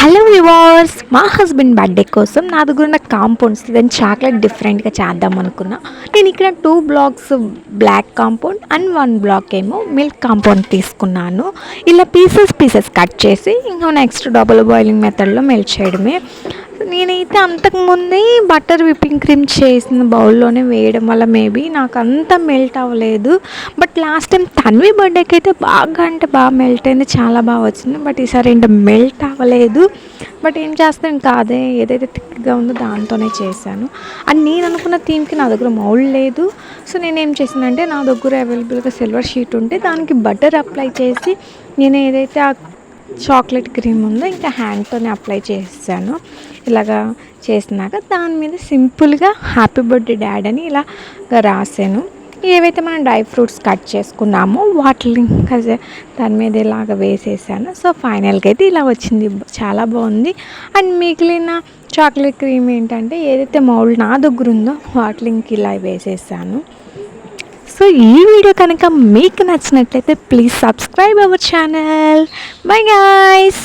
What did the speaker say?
Hello viewers, మా husband birthday కోసం నా దగ్గర ఉన్న కాంపౌండ్స్ దాన్ని చాక్లెట్ డిఫరెంట్గా చేద్దాం అనుకున్నా. నేను ఇక్కడ 2 blocks block compound and 1 block ఏమో మిల్క్ కాంపౌండ్ తీసుకున్నాను. ఇలా పీసెస్ కట్ చేసి ఇంకా నెక్స్ట్ డబుల్ బాయిలింగ్ మెథడ్లో మెల్ట్ చేయడమే. నేనైతే అంతకుముందే బటర్ విప్పింగ్ క్రీమ్ చేసిన బౌల్లోనే వేయడం వల్ల మేబీ నాకు అంత మెల్ట్ అవ్వలేదు. బట్ లాస్ట్ టైం తన్వి బర్త్డేకి అయితే బాగా అంటే బాగా మెల్ట్ అయింది, చాలా బాగా వచ్చింది. బట్ ఈసారి ఏంటో మెల్ట్ అవ్వలేదు. బట్ ఏం చేస్తాను, ఇంకా అదే ఏదైతే థిక్గా ఉందో దాంతోనే చేశాను. అండ్ నేను అనుకున్న థీమ్కి నా దగ్గర మౌల్డ్ లేదు. సో నేనేం చేశానంటే, నా దగ్గర అవైలబుల్గా సిల్వర్ షీట్ ఉంటే దానికి బటర్ అప్లై చేసి నేను ఏదైతే ఆ చాక్లెట్ క్రీమ్ ఉందో ఇంకా హ్యాండ్తోనే అప్లై చేసాను. ఇలాగా చేసినాక దాని మీద సింపుల్గా హ్యాపీ బర్త్డే డాడ్ అని ఇలా రాసాను. ఏవైతే మనం డ్రై ఫ్రూట్స్ కట్ చేసుకున్నామో వాటిని ఇంకా దాని మీద ఇలాగ వేసేసాను. సో ఫైనల్గా అయితే ఇలా వచ్చింది, చాలా బాగుంది. అండ్ మిగిలిన చాక్లెట్ క్రీమ్ ఏంటంటే ఏదైతే మౌల్డ్ నా దగ్గర ఉందో వాటిని ఇంక ఇలా వేసేసాను. సో ఈ వీడియో కనుక మీకు నచ్చినట్లయితే please subscribe our channel. Bye guys.